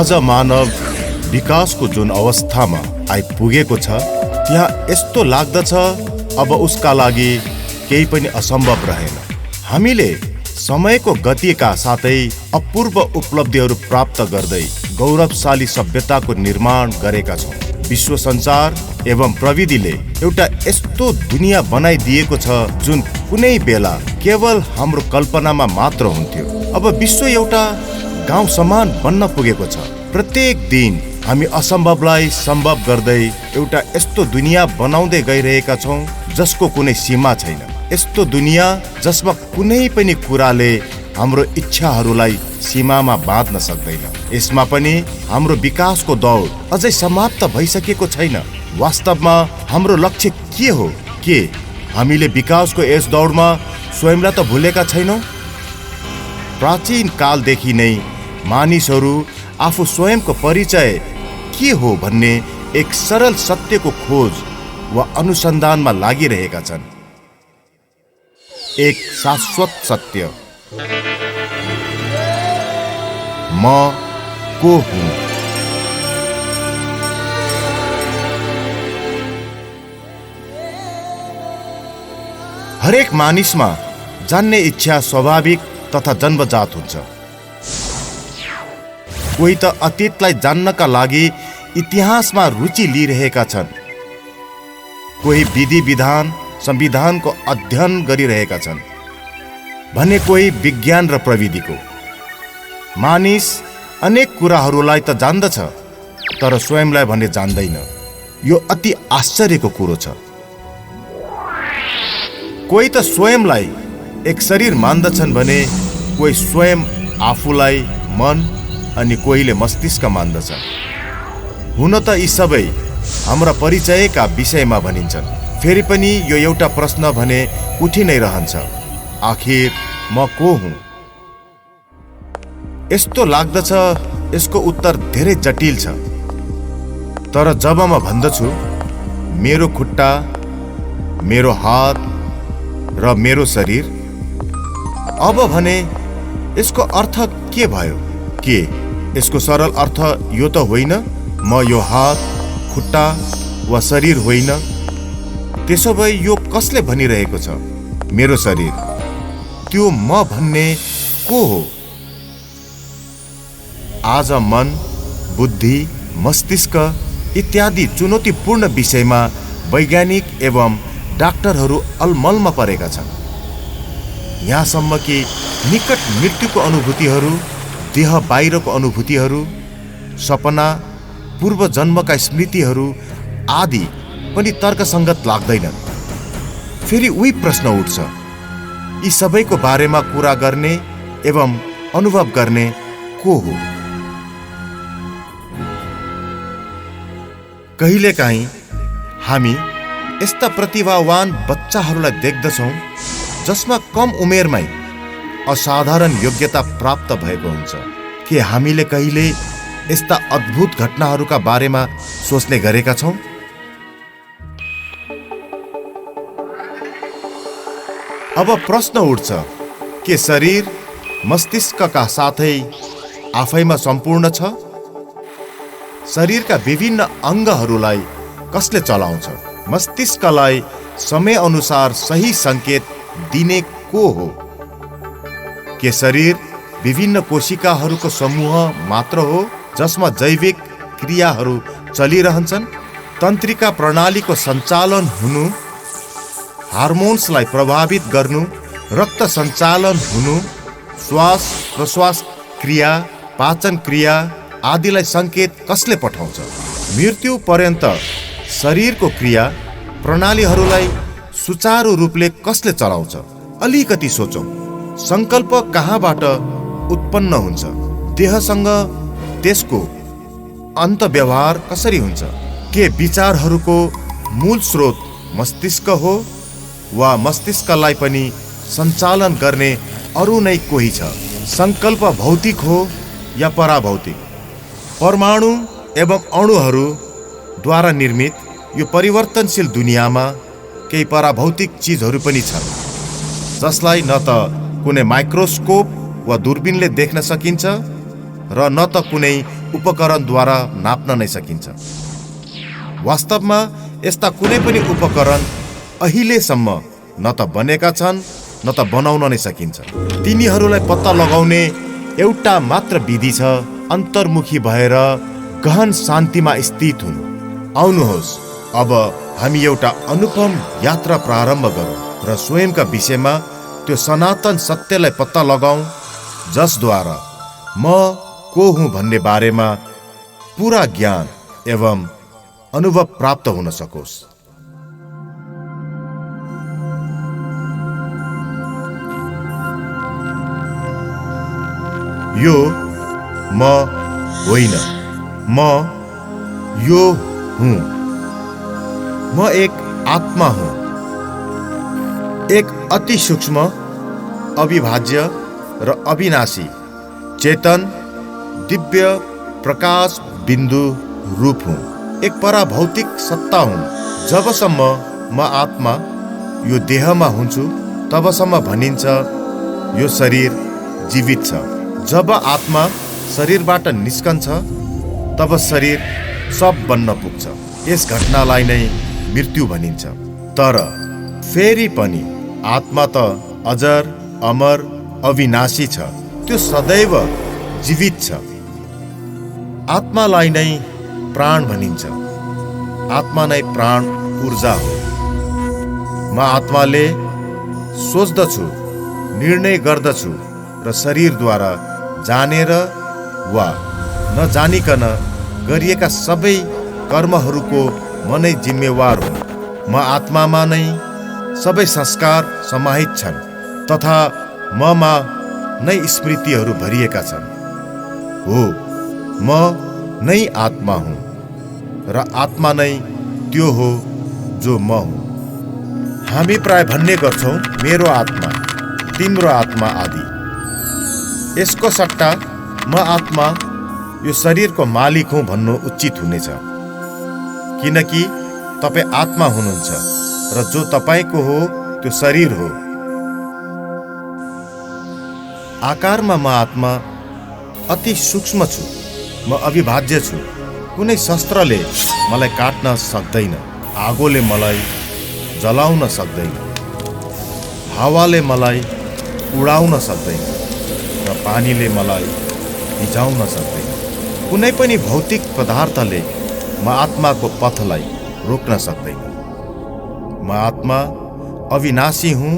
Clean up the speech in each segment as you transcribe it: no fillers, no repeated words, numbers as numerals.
आज मानव विकासको जुन अवस्थामा आइपुगेको छ त्यहाँ यस्तो लाग्दछ अब उसका लागि केही पनि असम्भव रहेन। हामीले समयको गतिका साथै अपूर्व उपलब्धिहरू प्राप्त गर्दै गौरवशाली सभ्यताको निर्माण गरेका छौँ। विश्व सञ्चार एवं प्रविधिले एउटा यस्तो दुनियाँ बनाइदिएको छ जुन कुनै बेला केवल हाम्रो कल्पनामा मात्र हुन्थ्यो। अब विश्व एउटा गाउँ समान बन्न पुगेको छ। प्रत्येक दिन हामी असम्भवलाई सम्भव गर्दै एउटा यस्तो दुनियाँ बनाउँदै गइरहेका छौँ जसको कुनै सीमा छैन। यस्तो दुनियाँ जसमा कुनै पनि कुराले हाम्रो इच्छाहरूलाई सीमामा बाँध्न सक्दैन। यसमा पनि हाम्रो विकासको दौड अझै समाप्त भइसकेको छैन। वास्तवमा हाम्रो लक्ष्य के हो? के हामीले विकासको यस दौडमा स्वयंलाई त भुलेका छैनौँ? प्राचीन कालदेखि नै मानिसहरू आफू स्वयंको परिचय के हो भन्ने एक सरल सत्यको खोज वा अनुसन्धानमा लागिरहेका छन्। एक शाश्वत सत्य, म को हुँ। हरेक मानिसमा जान्ने इच्छा स्वाभाविक तथा जन्मजात हुन्छ। कोही त अतीतलाई जान्नका लागि इतिहासमा रुचि लिइरहेका छन्, कोही विधि विधान संविधानको अध्ययन गरिरहेका छन् भने कोही विज्ञान र प्रविधिको। मानिस अनेक कुराहरूलाई त जान्दछ तर स्वयंलाई भने जान्दैन। यो अति आश्चर्यको कुरो छ। कोही त स्वयंलाई एक शरीर मान्दछन् भने कोही स्वयं आफूलाई मन अनि कोहीले मस्तिष्क मान्दछन्। हुन त यी सबै हाम्रा परिचयका विषयमा भनिन्छन्। फेरि पनि यो एउटा प्रश्न भने उठि नै रहन्छ, आखिर म को हुँ? यस्तो लाग्दछ यसको उत्तर धेरै जटिल छ। तर जब म भन्दछु मेरो खुट्टा, मेरो हात र मेरो शरीर, अब भने यसको अर्थ के भयो? के यसको सरल अर्थ यो त होइन म यो हात, खुट्टा वा शरीर होइन? त्यसो भए यो कसले भनिरहेको छ मेरो शरीर? त्यो म भन्ने को हो? आज मन, बुद्धि, मस्तिष्क इत्यादि चुनौतीपूर्ण विषयमा वैज्ञानिक एवं डाक्टरहरू अलमलमा परेका छन्। यहाँसम्म कि निकट मृत्युको अनुभूतिहरू, देह बाहिरको अनुभूतिहरू, सपना, पूर्व जन्मका स्मृतिहरू आदि पनि तर्कसङ्गत लाग्दैनन्। फेरि उही प्रश्न उठ्छ, यी सबैको बारेमा कुरा गर्ने एवं अनुभव गर्ने को हो? कहिलेकाहीँ हामी यस्ता प्रतिभावान बच्चाहरूलाई देख्दछौँ जसमा कम उमेरमै असाधारण योग्यता प्राप्त भएको हुन्छ। के हामीले कहिले यस्ता अद्भुत घटनाहरूका बारेमा सोच्ने गरेका छौँ? अब प्रश्न उठ्छ, के शरीर मस्तिष्कका साथै आफैमा सम्पूर्ण छ? शरीरका विभिन्न अङ्गहरूलाई कसले चलाउँछ? मस्तिष्कलाई समय अनुसार सही सङ्केत दिने को हो? के शरीर विभिन्न कोशिकाहरूको समूह मात्र हो जसमा जैविक क्रियाहरू चलिरहन्छन्? तन्त्रिका प्रणालीको सञ्चालन हुनु, हार्मोन्सलाई प्रभावित गर्नु, रक्त सञ्चालन हुनु, श्वास प्रश्वास क्रिया, पाचन क्रिया आदिलाई सङ्केत कसले पठाउँछ? मृत्यु पर्यन्त शरीरको क्रिया प्रणालीहरूलाई सुचारू रूपले कसले चलाउँछ? अलिकति सोचौँ, सङ्कल्प कहाँबाट उत्पन्न हुन्छ? देहसँग त्यसको अन्तर्व्यवहार कसरी हुन्छ? के विचारहरूको मूल स्रोत मस्तिष्क हो वा मस्तिष्कलाई पनि सञ्चालन गर्ने अरू नै कोही छ? सङ्कल्प भौतिक हो या पराभौतिक? परमाणु एवं अणुहरूद्वारा निर्मित यो परिवर्तनशील दुनियाँमा केही पराभौतिक चिजहरू पनि छन् जसलाई न त कुनै माइक्रोस्कोप वा दूरबीनले देख्न सकिन्छ र न त कुनै उपकरणद्वारा नाप्न नै सकिन्छ। वास्तवमा यस्ता कुनै पनि उपकरण अहिलेसम्म न त बनेका छन् न त बनाउन नै सकिन्छ। तिनीहरूलाई पत्ता लगाउने एउटा मात्र विधि छ, अन्तर्मुखी भएर गहन शान्तिमा स्थित हुनु। आउनुहोस्, अब हामी एउटा अनुपम यात्रा प्रारम्भ गरौँ र स्वयंका विषयमा त्यो सनातन सत्यलाई पत्ता लगाऊं, जसद्वारा म को हुँ भन्ने बारेमा पूरा ज्ञान एवं अनुभव प्राप्त हुन सकोस्। यो म होइन, म यो हुँ। म एक आत्मा हुँ, एक अति सूक्ष्म, अविभाज्य र अविनाशी चेतन दिव्य प्रकाश बिन्दु रूप हुँ। एक पराभौतिक सत्ता हुँ। जबसम्म म आत्मा यो देहमा हुन्छु तबसम्म भनिन्छ यो शरीर जीवित छ। जब आत्मा शरीरबाट निस्कन्छ तब शरीर सब बन्न पुग्छ। यस घटनालाई नै मृत्यु भनिन्छ। तर फेरि पनि आत्मा त अजर अमर अविनाशी छ, त्यो सदैव जीवित छ। आत्मालाई नै प्राण भनिन्छ। आत्मा नै प्राण ऊर्जा हो। म आत्माले सोच्दछु, निर्णय गर्दछु र शरीरद्वारा जानेर वा नजानिकन गरिएका सबै कर्महरूको म नै जिम्मेवार हुँ। म आत्मामा नै सबै संस्कार समाहित छन् तथा ममा नै स्मृतिहरू भरिएका छन्। हो, म नै आत्मा हुँ र आत्मा नै त्यो हो जो म हुँ। हामी प्राय भन्ने गर्छौँ मेरो आत्मा, तिम्रो आत्मा आदि। यसको सट्टा म आत्मा यो शरीरको मालिक हुँ भन्नु उचित हुनेछ, किनकि तपाईँ आत्मा हुनुहुन्छ र जो तपाईँको हो त्यो शरीर हो। आकारमा म आत्मा अति सूक्ष्म छु, म अविभाज्य छु। कुनै शस्त्रले मलाई काट्न सक्दैन, आगोले मलाई जलाउन सक्दैन, हावाले मलाई उडाउन सक्दैन र पानीले मलाई भिजाउन सक्दैन। कुनै पनि भौतिक पदार्थले म आत्माको पथलाई रोक्न सक्दैन। म आत्मा अविनाशी हुँ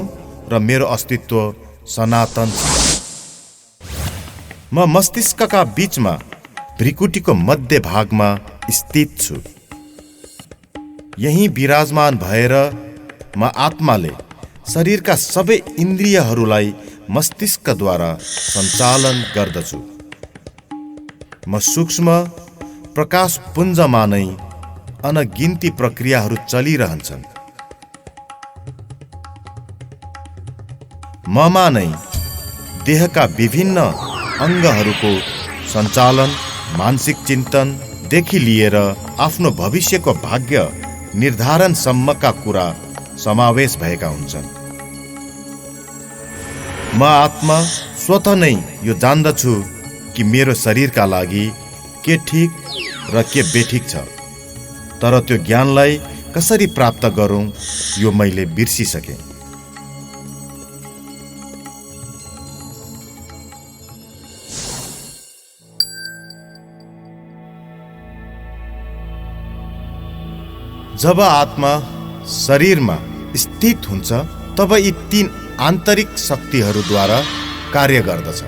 र मेरो अस्तित्व सनातन छ। म मस्तिष्कका बीचमा भ्रिकुटीको मध्य भागमा स्थित छु। यही विराजमान भएर म आत्माले शरीरका सबै इन्द्रियहरूलाई मस्तिष्कद्वारा सञ्चालन गर्दछु। म सूक्ष्म प्रकाश पुञ्जमा नै अनगिन्ती प्रक्रियाहरू चलिरहन्छन्। ममा नै देहका विभिन्न अङ्गहरूको सञ्चालन, मानसिक चिन्तनदेखि लिएर आफ्नो भविष्यको भाग्य निर्धारणसम्मका कुरा समावेश भएका हुन्छन्। म आत्मा स्वतः नै यो जान्दछु कि मेरो शरीरका लागि के ठिक र के बेठिक छ। तर त्यो ज्ञानलाई कसरी प्राप्त गरौँ यो मैले बिर्सिसकेँ। जब आत्मा शरीरमा स्थित हुन्छ तब यी तीन आन्तरिक शक्तिहरूद्वारा कार्य गर्दछ।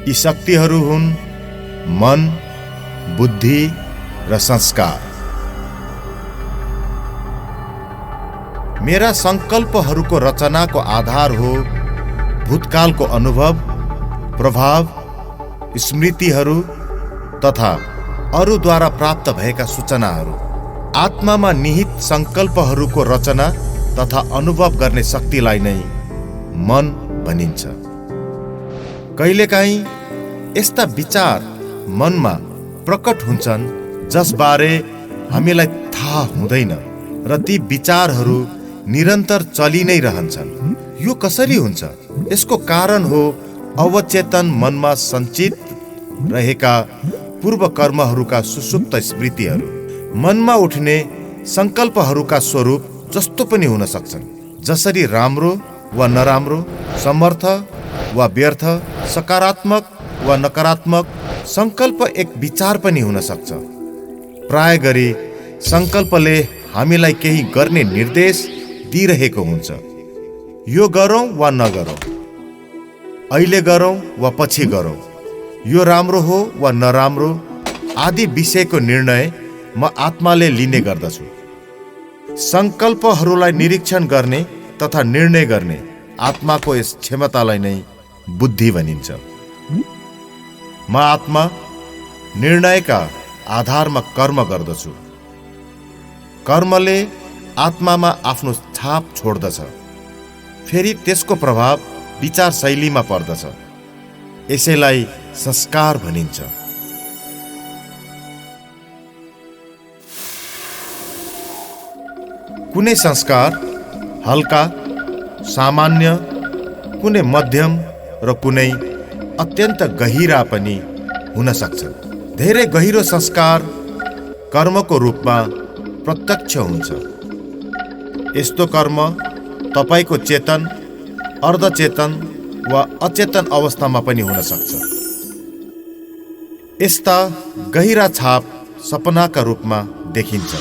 यी शक्तिहरू हुन् मन, बुद्धि र संस्कार। मेरा संकल्पहरूको रचनाको आधार हो भूतकालको अनुभव, प्रभाव, स्मृतिहरू तथा अरूद्वारा प्राप्त भएका सूचनाहरू। आत्मामा निहित संकल्पहरूको रचना तथा अनुभव गर्ने शक्तिलाई नै मन भनिन्छ। कहिलेकाहीँ यस्ता विचार मनमा प्रकट हुन्छन् जसबारे हामीलाई थाहा हुँदैन र ती विचारहरू निरन्तर चलि नै रहन्छन्। यो कसरी हुन्छ? यसको कारण हो अवचेतन मनमा सञ्चित रहेका पूर्व कर्महरूका सुसुप्त स्मृतिहरू, मनमा उठ्ने सङ्कल्पहरूका स्वरूप जस्तो पनि हुन सक्छन्। जसरी राम्रो वा नराम्रो, समर्थ वा व्यर्थ, सकारात्मक वा नकारात्मक, सङ्कल्प एक विचार पनि हुन सक्छ। प्राय गरी सङ्कल्पले हामीलाई केही गर्ने निर्देश दिइरहेको हुन्छ। यो गरौँ वा नगरौँ, अहिले गरौँ वा पछि गरौँ, यो राम्रो हो वा नराम्रो आदि विषयको निर्णय म आत्माले लिने गर्दछु। सङ्कल्पहरूलाई निरीक्षण गर्ने तथा निर्णय गर्ने आत्माको यस क्षमतालाई नै बुद्धि भनिन्छ। म आत्मा निर्णयका आधारमा कर्म गर्दछु। कर्मले आत्मामा आफ्नो छाप छोड्दछ, फेरि त्यसको प्रभाव विचार शैलीमा पर्दछ। यसैलाई संस्कार भनिन्छ। कुनै संस्कार हल्का, सामान्य, कुनै मध्यम र कुनै अत्यन्त गहिरा पनि हुन सक्छ। धेरै गहिरो संस्कार कर्मको रूपमा प्रत्यक्ष हुन्छ। यस्तो कर्म तपाईको चेतन, अर्धचेतन वा अचेतन अवस्थामा पनि हुन सक्छ। यस्ता गहिरा छाप सपनाका रूपमा देखिन्छ।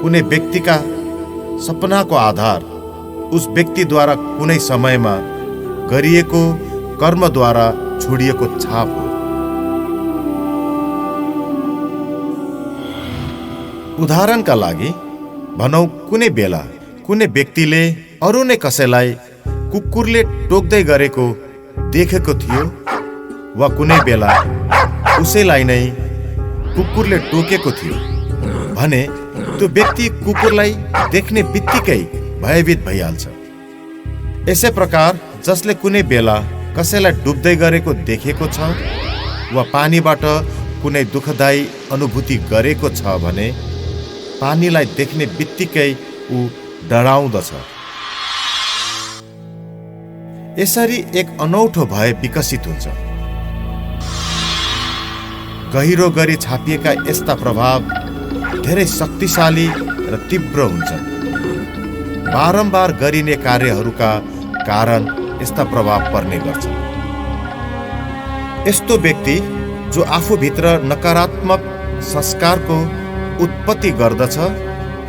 कुनै व्यक्तिका सपनाको आधार उस व्यक्तिद्वारा कुनै समयमा गरिएको कर्मद्वारा छोडिएको छाप हो। उदाहरणका लागि भनौँ, कुनै बेला कुनै व्यक्तिले अरू नै कसैलाई कुकुरले टोक्दै गरेको देखेको थियो वा कुनै बेला उसैलाई नै कुकुरले टोकेको थियो भने त्यो व्यक्ति कुकुरलाई देख्ने बित्तिकै भयभीत भइहाल्छ। यसै प्रकार जसले कुनै बेला कसैलाई डुब्दै गरेको देखेको छ वा पानीबाट कुनै दुःखदायी अनुभूति गरेको छ भने पानीलाई देख्ने बित्तिकै ऊ डराउँदछ। यसरी एक अनौठो भय विकसित हुन्छ। गहिरो गरी छापिएका यस्ता प्रभाव धेरै शक्तिशाली र तीव्र हुन्छन्। बारम्बार गरिने कार्यहरूका कारण यस्ता प्रभाव पर्ने गर्छ। यस्तो व्यक्ति जो आफूभित्र नकारात्मक संस्कारको उत्पत्ति गर्दछ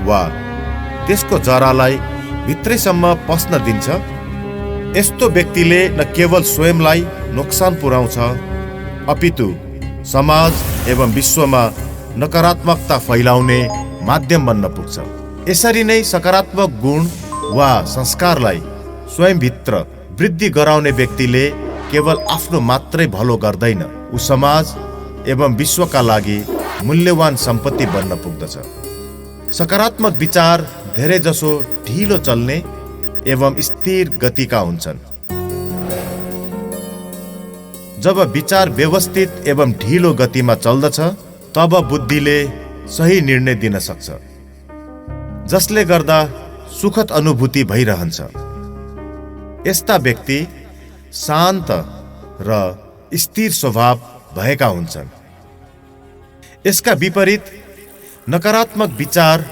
वा त्यसको जरालाई भित्रैसम्म पस्न दिन्छ, यस्तो व्यक्तिले न केवल स्वयंलाई नोक्सान पुर्याउँछ अपितु समाज एवं विश्वमा नकारात्मकता फैलाउने माध्यम बन्न पुग्छ। यसरी नै सकारात्मक गुण वा संस्कारलाई स्वयंभित्र वृद्धि गराउने व्यक्तिले केवल आफ्नो मात्रै भलो गर्दैन, ऊ समाज एवं विश्वका लागि मूल्यवान सम्पत्ति बन्न पुग्दछ। सकारात्मक विचार धेरै जसो ढिलो चल्ने एवं स्थिर गतिका हुन्छन्। जब विचार व्यवस्थित एवं ढिलो गतिमा चल्दछ तब बुद्धिले सही निर्णय दिन सक्छ, जसले गर्दा सुखद अनुभूति भइरहन्छ। यस्ता व्यक्ति शान्त र स्थिर स्वभाव भएका हुन्छन्। यसका विपरीत नकारात्मक विचार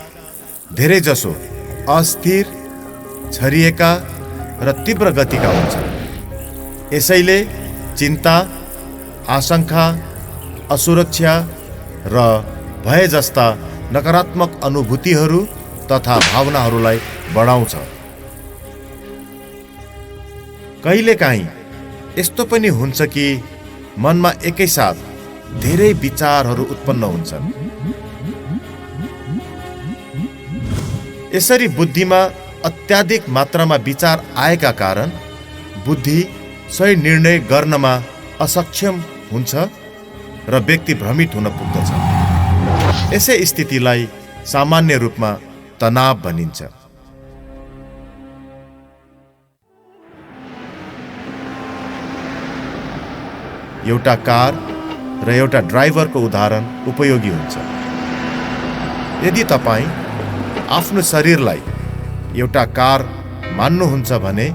धेरै जसो अस्थिर, छरिएका र तीव्र गतिका हुन्छन्। यसैले चिन्ता, आशंका, असुरक्षा र भय जस्ता नकारात्मक अनुभूतिहरू तथा भावनाहरूलाई बढाउँछ। कहिलेकाहीँ यस्तो पनि हुन्छ कि मनमा एकैसाथ धेरै विचारहरू उत्पन्न हुन्छन्। यसरी बुद्धिमा अत्याधिक मात्रामा विचार आएका कारण बुद्धि सही निर्णय गर्नमा असक्षम हुन्छ र व्यक्ति भ्रमित हुन पुग्दछ। यसै स्थितिलाई सामान्य रूपमा तनाव भनिन्छ। एउटा कार र एउटा ड्राइभरको उदाहरण उपयोगी हुन्छ। यदि तपाईँ आफ्नो शरीरलाई एउटा कार मान्नुहुन्छ भने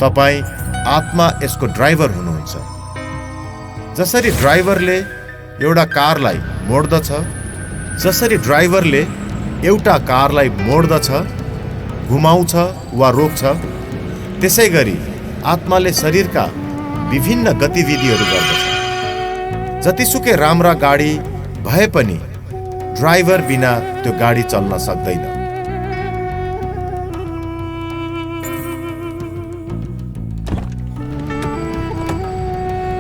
तपाईँ आत्मा यसको ड्राइभर हुनुहुन्छ। जसरी ड्राइभरले एउटा कारलाई मोड्दछ, घुमाउँछ वा रोक्छ, त्यसै गरी आत्माले शरीरका विभिन्न गतिविधिहरू गर्दछ। जतिसुकै राम्रा गाडी भए पनि ड्राइभर बिना त्यो गाडी चल्न सक्दैन।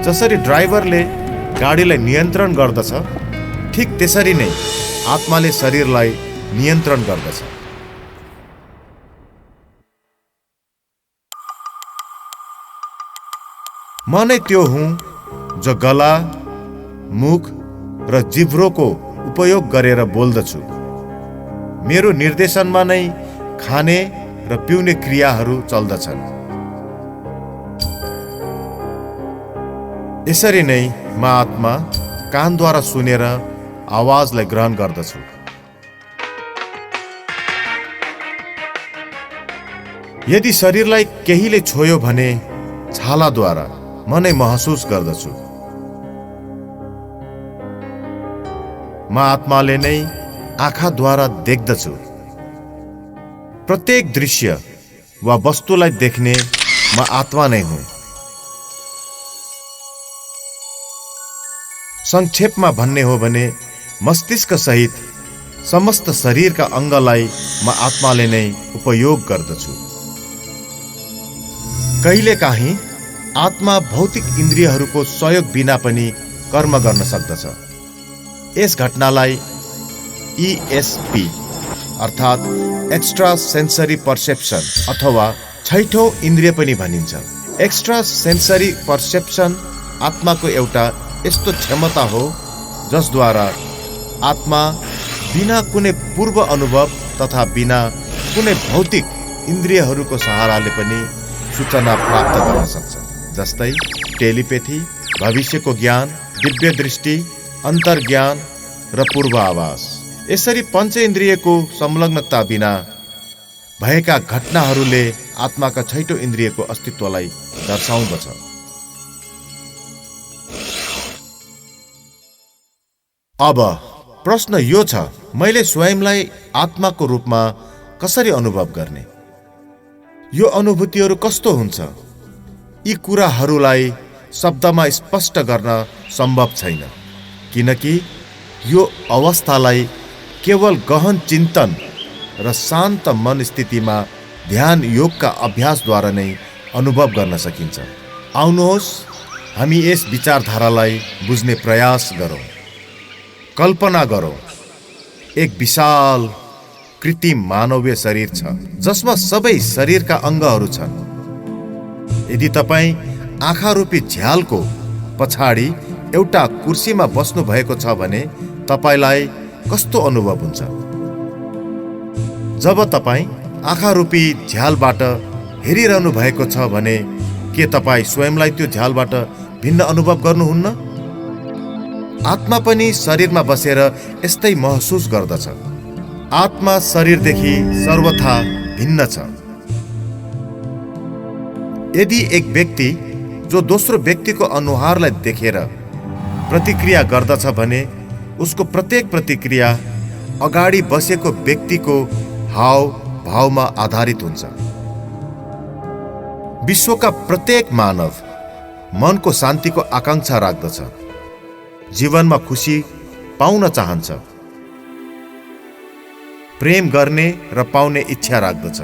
जसरी ड्राइभरले गाडीलाई नियन्त्रण गर्दछ, ठीक त्यसरी नै आत्माले शरीरलाई नियन्त्रण गर्दछ। म नै त्यो हुँ जो गला, मुख र जिब्रोको उपयोग गरेर बोल्दछु। मेरो निर्देशनमा नै खाने र पिउने क्रियाहरू चल्दछन्। यसरी नै म आत्मा कानद्वारा सुनेर आवाजलाई ग्रहण गर्दछु। यदि शरीरलाई केहीले छोयो भने छालाद्वारा म नै महसुस गर्दछु। म आत्माले नै आँखाद्वारा देख्दछु। प्रत्येक दृश्य वा वस्तुलाई देख्ने म आत्मा नै हुँ। संक्षेपमा भन्ने हो भने मस्तिष्क सहित समस्त शरीरका अङ्गलाई म आत्माले नै उपयोग गर्दछु। कहिलेकाहीँ आत्मा भौतिक इन्द्रियहरूको सहयोग बिना पनि कर्म गर्न सक्दछ। यस घटनालाई ESP अर्थात् एक्स्ट्रा सेन्सरी पर्सेप्सन अथवा छैठौं इन्द्रिय पनि भनिन्छ। एक्स्ट्रा सेन्सरी पर्सेप्सन आत्माको एउटा यस्तो क्षमता हो जसद्वारा आत्मा बिना कुनै पूर्व अनुभव तथा बिना कुनै भौतिक इन्द्रियहरूको सहाराले पनि सूचना प्राप्त गर्न सक्छ। जस्तै टेलिपेथी, भविष्यको ज्ञान, दिव्य दृष्टि, अन्तर्ज्ञान र पूर्वाभास। यसरी पञ्चेन्द्रियको संलग्नता बिना भएका घटनाहरूले आत्माका छैठौं इन्द्रियको अस्तित्वलाई दर्शाउँदछ। अब प्रश्न यो छ, मैले स्वयंलाई आत्माको रूपमा कसरी अनुभव गर्ने? यो अनुभूतिहरू कस्तो हुन्छ? यी कुराहरूलाई शब्दमा स्पष्ट गर्न सम्भव छैन, किनकि यो अवस्थालाई केवल गहन चिन्तन र शान्त मनस्थितिमा ध्यान योगका अभ्यासद्वारा नै अनुभव गर्न सकिन्छ। आउनुहोस् हामी यस विचारधारालाई बुझ्ने प्रयास गरौँ। कल्पना गरौँ, एक विशाल कृत्रिम मानवीय शरीर छ जसमा सबै शरीरका अङ्गहरू छन्। यदि तपाईँ आँखा रूपी झ्यालको पछाडि एउटा कुर्सीमा बस्नु भएको छ भने तपाईलाई कस्तो अनुभव हुन्छ? जब तपाईँ आँखा रूपी झ्यालबाट हेरिरहनु भएको छ भने के तपाईँ स्वयंलाई त्यो झ्यालबाट भिन्न अनुभव गर्नुहुन्न? आत्मा पनि शरीरमा बसेर यस्तै महसुस गर्दछ। आत्मा शरीरदेखि सर्वथा भिन्न छ। यदि एक व्यक्ति जो दोस्रो व्यक्तिको अनुहारलाई देखेर प्रतिक्रिया गर्दछ भने उसको प्रत्येक प्रतिक्रिया अगाडि बसेको व्यक्तिको हाव भावमा आधारित हुन्छ। विश्वका प्रत्येक मानव मनको शान्तिको आकांक्षा राख्दछ, जीवनमा खुशी पाउन चाहन्छ, प्रेम गर्ने र पाउने इच्छा राख्दछ,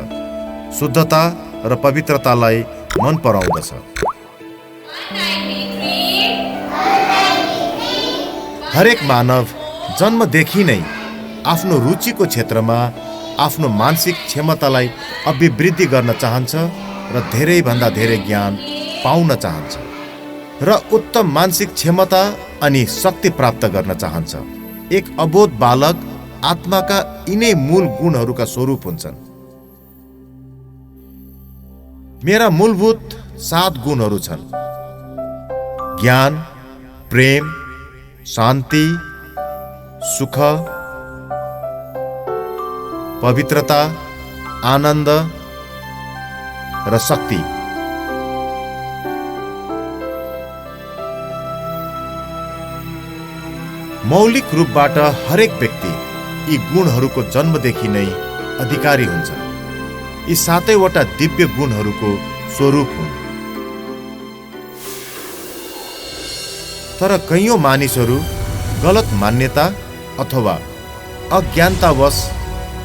शुद्धता र पवित्रतालाई मन पराउँदछ। हरेक मानव जन्मदेखि नै आफ्नो रुचिको क्षेत्रमा आफ्नो मानसिक क्षमतालाई अभिवृद्धि गर्न चाहन्छ र धेरैभन्दा धेरै ज्ञान पाउन चाहन्छ र उत्तम मानसिक क्षमता अनि शक्ति प्राप्त गर्न चाहन्छ। एक अबोध बालक आत्माका यिनै मूल गुणहरूका स्वरूप हुन्छन्। मेरा मूलभूत 7 गुणहरू छन्: ज्ञान, प्रेम, शान्ति, सुख, पवित्रता, आनन्द र शक्ति। मौलिक रूपबाट हरेक व्यक्ति यी गुणहरूको जन्मदेखि नै अधिकारी हुन्छ। यी 7वटा दिव्य गुणहरूको स्वरूप हुन्। तर कयौं मानिसहरू गलत मान्यता अथवा अज्ञानतावश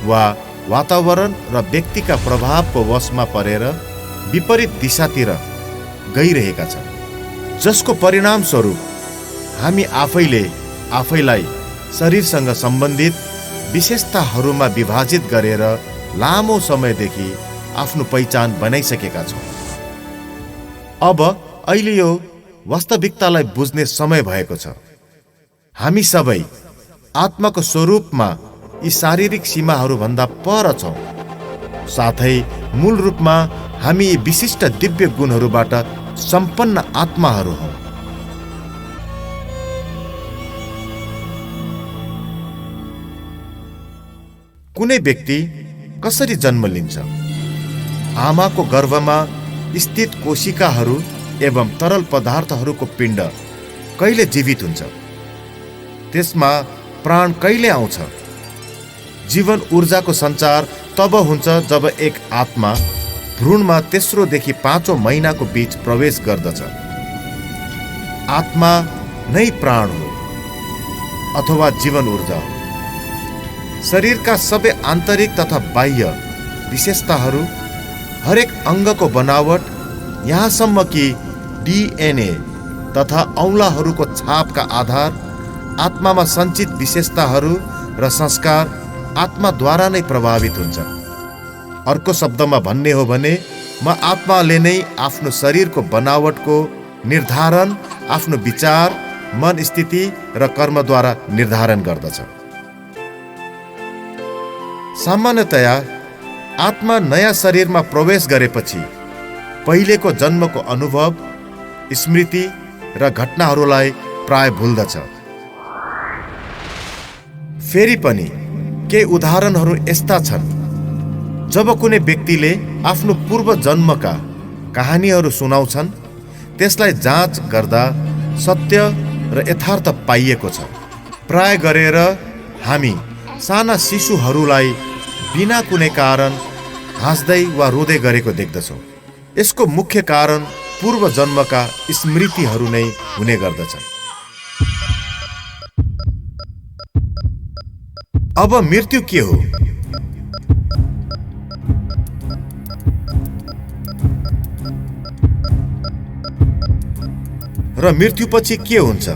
वा वातावरण र व्यक्तिका प्रभावको वशमा परेर विपरीत दिशातिर गइरहेका छन्, जसको परिणाम स्वरूप हामी आफैलाई शरीरसँग सम्बन्धित विशेषताहरूमा विभाजित गरेर लामो समयदेखि आफ्नो पहिचान बनाइसकेका छौँ। अब अहिले यो वास्तविकतालाई बुझ्ने समय भएको छ। हामी सबै आत्माको स्वरूपमा यी शारीरिक सीमाहरूभन्दा पर छौँ। साथै मूल रूपमा हामी यी विशिष्ट दिव्य गुणहरूबाट सम्पन्न आत्माहरू हौँ। कुनै व्यक्ति कसरी जन्म लिन्छ? आमाको गर्भमा स्थित कोशिकाहरू एवं तरल पदार्थहरूको पिण्ड कहिले जीवित हुन्छ? त्यसमा प्राण कहिले आउँछ? जीवन ऊर्जाको सञ्चार तब हुन्छ जब एक आत्मा भ्रूणमा तेस्रोदेखि 5औं महिनाको बीच प्रवेश गर्दछ। आत्मा नै प्राण हो अथवा जीवन ऊर्जा हो। शरीरका सबै आन्तरिक तथा बाह्य विशेषताहरू, हरेक अङ्गको बनावट, यहाँसम्म कि डीएनए तथा औँलाहरूको छापका आधार, आत्मामा सञ्चित विशेषताहरू र संस्कार आत्माद्वारा नै प्रभावित हुन्छ। अर्को शब्दमा भन्ने हो भने म आत्माले नै आफ्नो शरीरको बनावटको निर्धारण आफ्नो विचार, मन स्थिति र कर्मद्वारा निर्धारण गर्दछ। सामान्यतया आत्मा नयाँ शरीरमा प्रवेश गरेपछि पहिलेको जन्मको अनुभव, स्मृति र घटनाहरूलाई प्राय भुल्दछ। फेरि पनि केही उदाहरणहरू यस्ता छन्। जब कुनै व्यक्तिले आफ्नो पूर्व जन्मका कहानीहरू सुनाउँछन्, त्यसलाई जाँच गर्दा सत्य र यथार्थ पाइएको छ। प्राय गरेर हामी साना शिशुहरूलाई बिना कुनै कारण हाँस्दै वा रोँदै गरेको देख्दछौँ। यसको मुख्य कारण पूर्व जन्मका स्मृतिहरू नै हुने गर्दछन्। अब मृत्यु के हो? र मृत्युपछि के हुन्छ?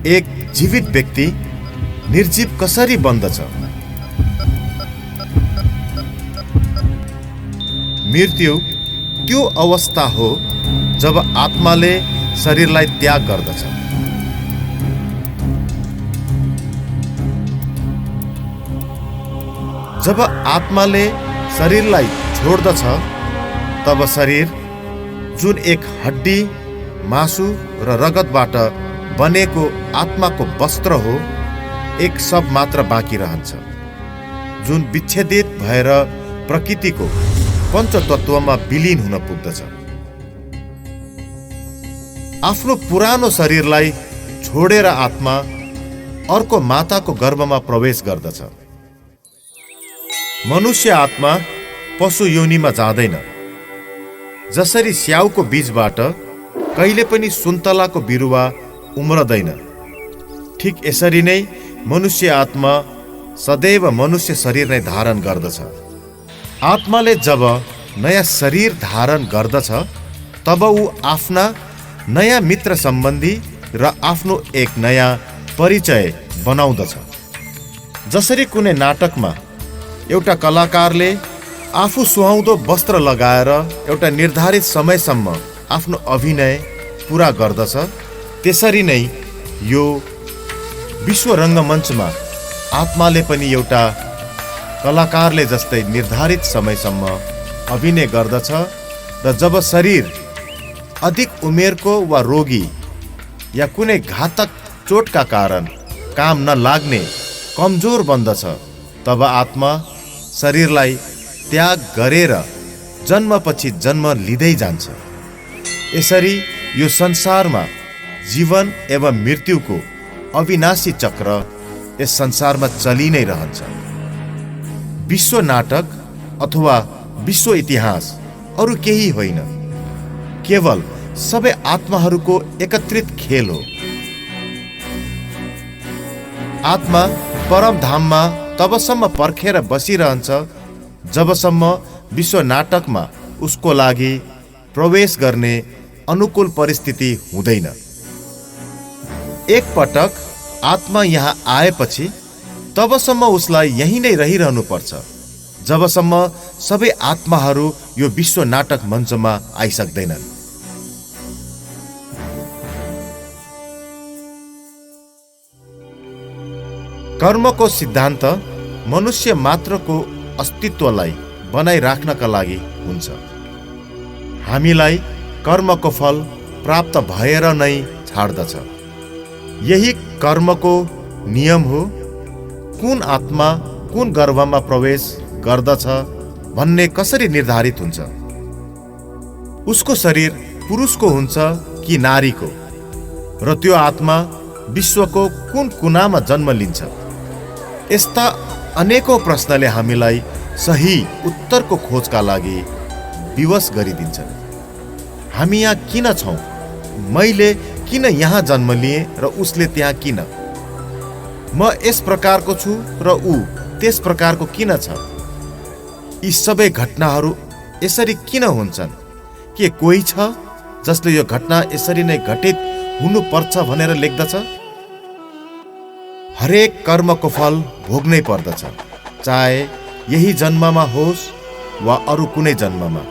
एक जीवित व्यक्ति निर्जीव कसरी बन्दछ? मृत्यु त्यो अवस्था हो जब आत्माले शरीरलाई त्याग गर्दछ। जब आत्माले शरीरलाई छोड्दछ, तब शरीर जुन एक हड्डी, मासु र रगतबाट बनेको आत्माको वस्त्र हो, एक शव मात्र बाँकी रहन्छ, जुन विच्छेदित भएर प्रकृतिको पञ्चतत्वमा विलीन हुन पुग्दछ। आफ्नो पुरानो शरीरलाई छोडेर आत्मा अर्को माताको गर्भमा प्रवेश गर्दछ। मनुष्य आत्मा पशु योनिमा जाँदैन। जसरी स्याउको बीजबाट कहिले पनि सुन्तलाको बिरुवा उम्रदैन, ठीक यसरी नै मनुष्य आत्मा सदैव मनुष्य शरीर नै धारण गर्दछ। आत्माले जब नयाँ शरीर धारण गर्दछ, तब ऊ आफ्ना नयाँ मित्र सम्बन्धी र आफ्नो एक नयाँ परिचय बनाउँदछ। जसरी कुनै नाटकमा एउटा कलाकारले आफू सुहाउँदो वस्त्र लगाएर एउटा निर्धारित समयसम्म आफ्नो अभिनय पुरा गर्दछ, त्यसरी नै यो विश्व रङ्गमञ्चमा आत्माले पनि एउटा कलाकारले जस्तै निर्धारित समयसम्म अभिनय गर्दछ। र जब शरीर अधिक उमेरको वा रोगी या कुनै घातक चोटका कारण काम नलाग्ने कमजोर बन्दछ, तब आत्मा शरीरलाई त्याग गरेर जन्मपछि जन्म लिँदै जान्छ। यसरी यो संसारमा जीवन एवं मृत्युको अविनाशी चक्र यस संसारमा चलि नै रहन्छ। विश्व नाटक अथवा विश्व इतिहास अरू केही होइन, केवल सबै आत्माहरूको एकत्रित खेल हो। आत्मा परमधाममा तबसम्म पर्खेर बसिरहन्छ जबसम्म विश्व नाटकमा उसको लागि प्रवेश गर्ने अनुकूल परिस्थिति हुँदैन। एक पटक आत्मा यहाँ आएपछि तबसम्म उसलाई यही नै रहिरहनु पर्छ जबसम्म सबै आत्माहरू यो विश्व नाटक मञ्चमा आइसक्दैनन्। कर्मको सिद्धान्त मनुष्य मात्रको अस्तित्वलाई बनाइराख्नका लागि हुन्छ। हामीलाई कर्मको फल प्राप्त भएर नै छाड्दछ। यही कर्मको नियम हो। कुन आत्मा कुन गर्भमा प्रवेश गर्दछ भन्ने कसरी निर्धारित हुन्छ? उसको शरीर पुरुषको हुन्छ कि नारीको, र त्यो आत्मा विश्वको कुन कुनामा जन्म लिन्छ? यस्ता अनेकौं प्रश्नले हामीलाई सही उत्तरको खोजका लागि विवश गरिदिन्छन्। हामी यहाँ किन छौँ? मैले किन यहाँ जन्म लिएँ र उसले त्यहाँ किन? म यस प्रकारको छु र ऊ त्यस प्रकारको किन छ? यी सबै घटनाहरू यसरी किन हुन्छन्? के कोही छ जसले यो घटना यसरी नै घटित हुनुपर्छ भनेर लेख्दछ? हरेक कर्मको फल भोग्नै पर्दछ, चाहे यही जन्ममा होस् वा अरू कुनै जन्ममा।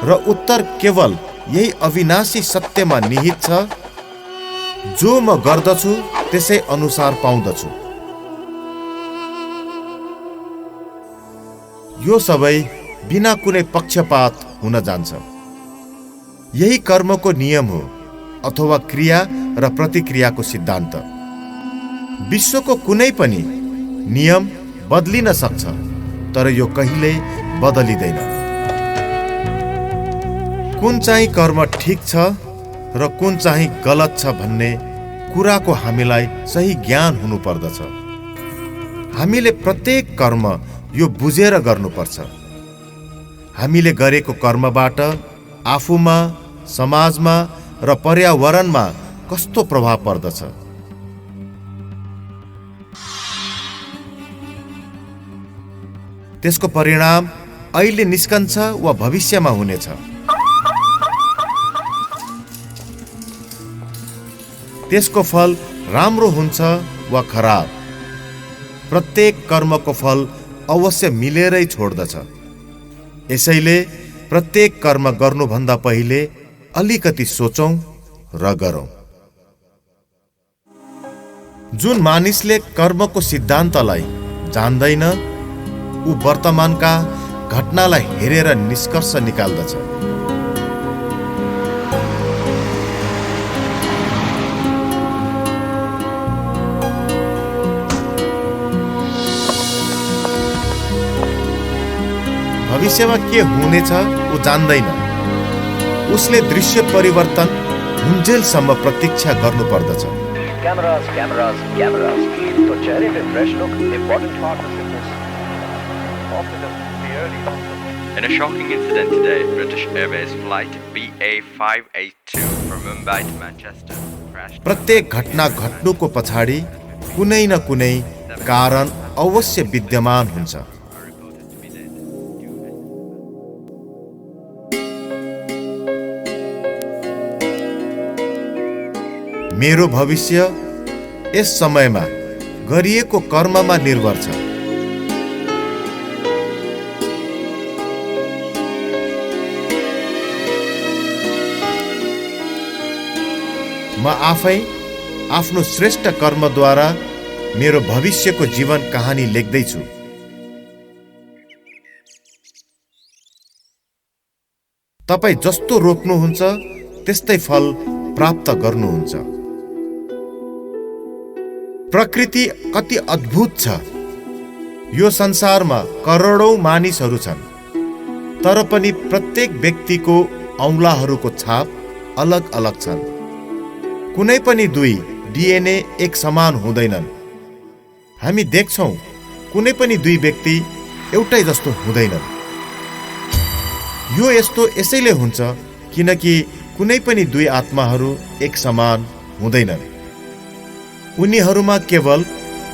र उत्तर केवल यही अविनाशी सत्यमा निहित छ, जो म गर्दछु त्यसै अनुसार पाउँदछु। यो सबै बिना कुनै पक्षपात हुन जान्छ। यही कर्मको नियम हो अथवा क्रिया र प्रतिक्रियाको सिद्धान्त। विश्वको कुनै पनि नियम बदलिन सक्छ, तर यो कहिल्यै बदलिँदैन। कुन चाहिँ कर्म ठिक छ र कुन चाहिँ गलत छ भन्ने कुराको हामीलाई सही ज्ञान हुनु पर्दछ। हामीले प्रत्येक कर्म यो बुझेर गर्नुपर्छ। हामीले गरेको कर्मबाट आफूमा, समाजमा र पर्यावरणमा कस्तो प्रभाव पर्दछ? त्यसको परिणाम अहिले निस्कन्छ वा भविष्यमा हुनेछ। त्यसको फल राम्रो हुन्छ वा खराब। प्रत्येक कर्मको फल अवश्य मिलेरै छोड्दछ। यसैले प्रत्येक कर्म गर्नुभन्दा पहिले अलिकति सोचौं र गरौं। जुन मानिसले कर्मको सिद्धान्तलाई जान्दैन, ऊ वर्तमानका घटनालाई हेरेर निष्कर्ष निकाल्दछ। भविष्यमा के हुनेछ ऊ जान्दैन। उसले दृश्य परिवर्तन हुन्जेलसम्म प्रतीक्षा गर्नुपर्दछ। Cameras, cameras, cameras. तो चेहरे pay fresh look important part of fitness. In a shocking incident today, British Airways flight BA582 from Mumbai to Manchester crashed. प्रत्येक घटना घट्नुको पछाडि कुनै न कुनै कारण अवश्य विद्यमान हुन्छ। मेरो भविष्य यस समयमा गरिएको कर्ममा निर्भर छ। म आफै आफ्नो श्रेष्ठ कर्मद्वारा मेरो भविष्यको जीवन कहानी लेख्दैछु। तपाई जस्तो रोप्नुहुन्छ त्यस्तै फल प्राप्त गर्नुहुन्छ। प्रकृति कति अद्भुत छ। यो संसारमा करोडौं मानिसहरू छन्, तर पनि प्रत्येक व्यक्तिको औंलाहरूको छाप अलग अलग छन्। कुनै पनि दुई डिएनए एक समान हुँदैनन्। हामी देख्छौँ कुनै पनि दुई व्यक्ति एउटै जस्तो हुँदैनन्। यो यस्तो यसैले हुन्छ किनकि कुनै पनि दुई आत्माहरू एक समान हुँदैनन्। उनीहरूमा केवल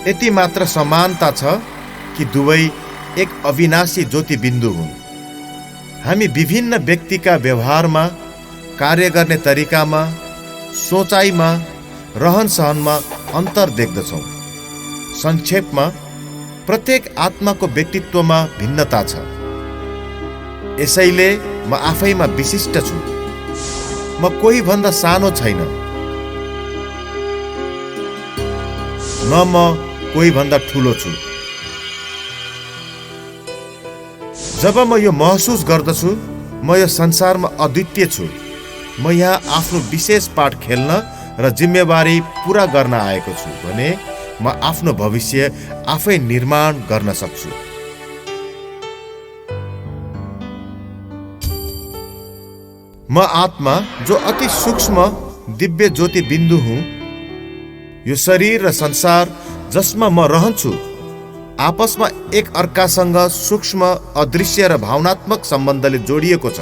यति मात्र समानता छ कि दुवै एक अविनाशी ज्योति बिन्दु हुन्। हामी विभिन्न व्यक्तिका व्यवहारमा, कार्य गर्ने तरिकामा, सोचाइमा, रहनसहनमा अन्तर देख्दछौँ। संक्षेपमा, प्रत्येक आत्माको व्यक्तित्वमा भिन्नता छ। यसैले म आफैमा विशिष्ट छु। म कोही भन्दा सानो छैन, न म कोही भन्दा ठुलो छु। जब म यो महसुस गर्दछु म यो संसारमा अद्वितीय छु, म यहाँ आफ्नो विशेष पाठ खेल्न र जिम्मेवारी पूरा गर्न आएको छु भने म आफ्नो भविष्य आफै निर्माण गर्न सक्छु। म आत्मा जो अति सूक्ष्म दिव्य ज्योति बिन्दु हुँ। यो शरीर र संसार जसमा म रहन्छु आपसमा एक अर्कासँग सूक्ष्म, अदृश्य र भावनात्मक सम्बन्धले जोडिएको छ।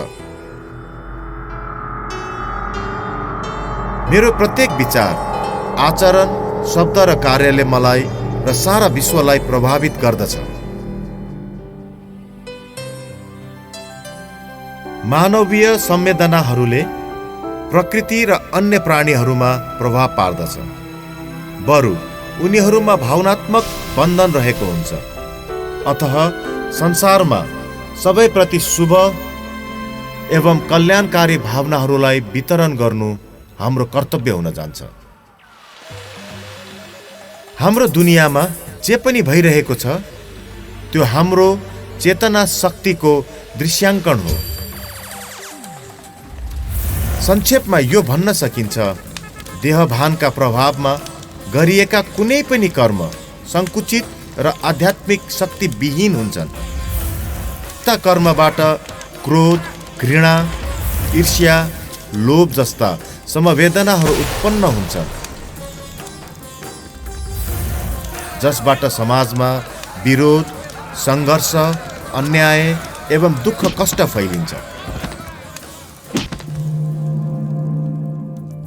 मेरो प्रत्येक विचार, आचरण, शब्द र कार्यले मलाई र सारा विश्वलाई प्रभावित गर्दछ। मानवीय संवेदनाहरूले प्रकृति र अन्य प्राणीहरूमा प्रभाव पार्दछ। बरु उनीहरूमा भावनात्मक बन्धन रहेको हुन्छ। अतः संसारमा सबैप्रति शुभ एवं कल्याणकारी भावनाहरूलाई वितरण गर्नु हाम्रो कर्तव्य हुन जान्छ। हाम्रो दुनियाँमा जे पनि भइरहेको छ त्यो हाम्रो चेतना शक्तिको दृश्याङ्कन हो। संक्षेपमा यो भन्न सकिन्छ, देहभानका प्रभावमा गरिएका कुनै पनि कर्म संकुचित र आध्यात्मिक शक्ति विहीन हुन्छन्। ता कर्मबाट क्रोध, घृणा, ईर्ष्या, लोभ जस्ता समवेदनाहरू उत्पन्न हुन्छन्, जसबाट समाजमा विरोध, सङ्घर्ष, अन्याय एवं दुःख कष्ट फैलिन्छ।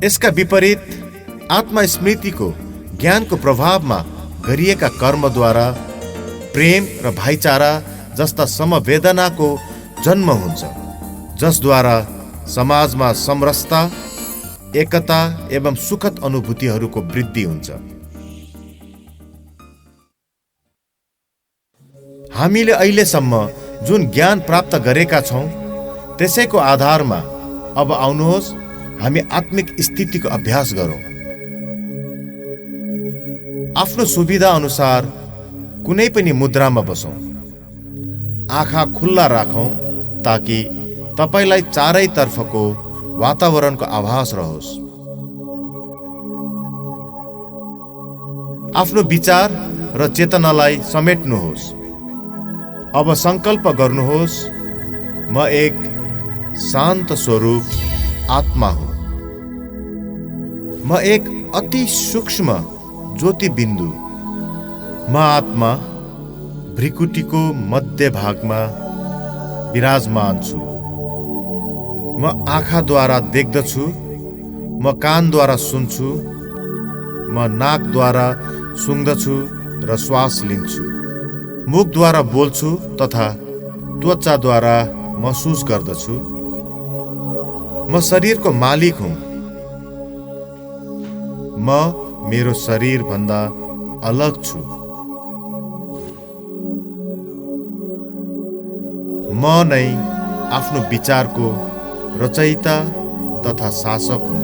यसका विपरीत आत्मस्मृतिको ज्ञानको प्रभावमा गरिएका कर्मद्वारा प्रेम र भाइचारा जस्ता समवेदनाको जन्म हुन्छ, जसद्वारा समाजमा समरसता, एकता एवं सुखद अनुभूतिहरूको वृद्धि हुन्छ। हामीले अहिलेसम्म जुन ज्ञान प्राप्त गरेका छौँ त्यसैको आधारमा अब आउनुहोस् हामी आत्मिक स्थितिको अभ्यास गरौँ। आफ्नो सुविधा अनुसार कुनै पनि मुद्रामा बसौँ। आँखा खुल्ला राखौँ ताकि तपाईलाई चारैतर्फको वातावरणको आभास रहोस्। आफ्नो विचार र चेतनालाई समेट्नुहोस्। अब संकल्प गर्नुहोस्, म एक शान्त स्वरूप आत्मा हुँ। म एक अति सूक्ष्म ज्योति बिन्दु। म आत्मा भ्रिकुटीको मध्य भागमा विराजमान छु। म आँखाद्वारा देख्दछु, म कानद्वारा सुन्छु, म नाकद्वारा सुँग्दछु र श्वास लिन्छु, मुखद्वारा बोल्छु तथा त्वचाद्वारा महसुस गर्दछु। म शरीरको मालिक हुँ। म मेरो शरीर भन्दा अलग छु। म नै आफ्नो विचारको रचयिता तथा शासक हुँ।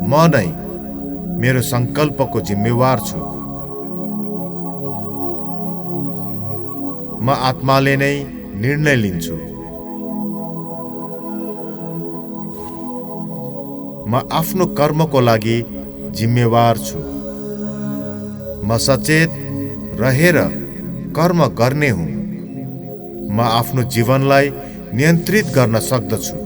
म नै मेरो संकल्पको जिम्मेवार छु। म आत्माले नै निर्णय लिन्छु। म आफ्नो कर्मको लागि जिम्मेवार छु। म सचेत रहेर कर्म गर्ने हुँ। म आफ्नो जीवनलाई नियन्त्रित गर्न सक्दछु।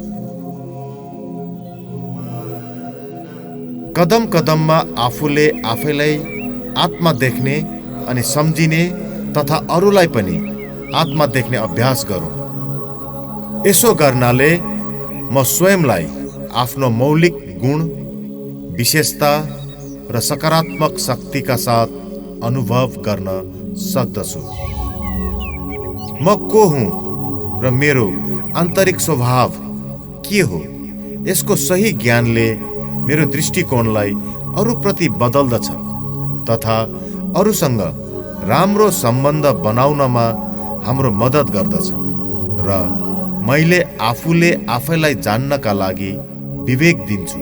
कदम कदममा आफूले आफैलाई आत्मा देख्ने अनि सम्झिने तथा अरूलाई पनि आत्मा देख्ने अभ्यास गरौँ। यसो गर्नाले म स्वयंलाई आफ्नो मौलिक गुण, विशेषता र सकारात्मक शक्तिका साथ अनुभव गर्न सक्दछु। म को हुँ र मेरो आन्तरिक स्वभाव के हो, यसको सही ज्ञानले मेरो दृष्टिकोणलाई अरूप्रति बदल्दछ तथा अरूसँग राम्रो सम्बन्ध बनाउनमा हाम्रो मद्दत गर्दछ र मैले आफूले आफैलाई जान्नका लागि विवेक दिन्छु।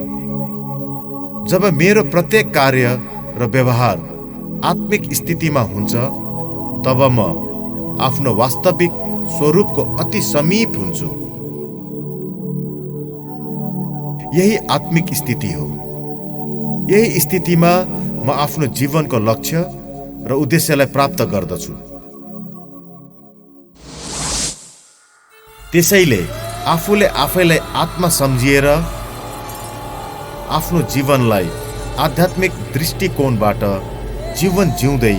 जब मेरो प्रत्येक कार्य र व्यवहार आत्मिक स्थितिमा हुन्छ, तब म आफ्नो वास्तविक स्वरूपको अति समीप हुन्छु। यही आत्मिक स्थिति हो। यही स्थितिमा म आफ्नो जीवनको लक्ष्य र उद्देश्यलाई प्राप्त गर्दछु। त्यसैले आफूले आफैलाई आत्मा सम्झिएर आफ्नो जीवनलाई आध्यात्मिक दृष्टिकोणबाट जीवन जिउँदै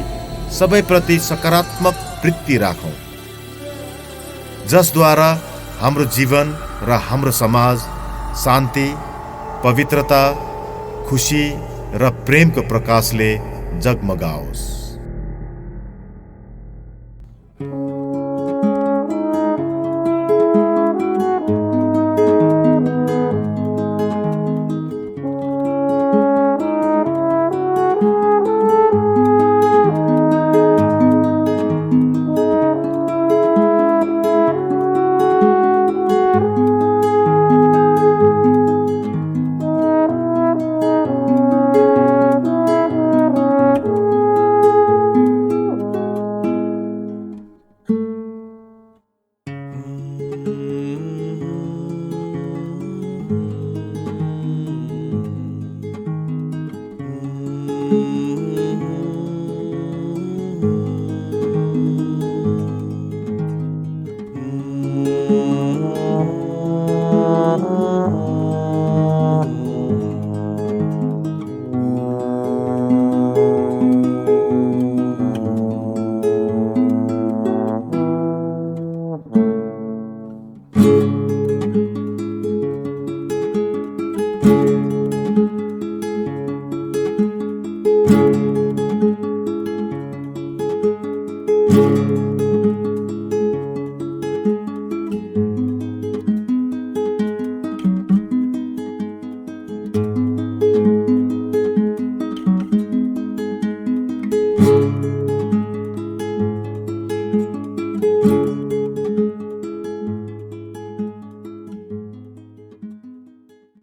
सबैप्रति सकारात्मक वृत्ति राखौँ, जसद्वारा हाम्रो जीवन र हाम्रो समाज शान्ति, पवित्रता, खुशी र प्रेमको प्रकाशले जगमगाओस्।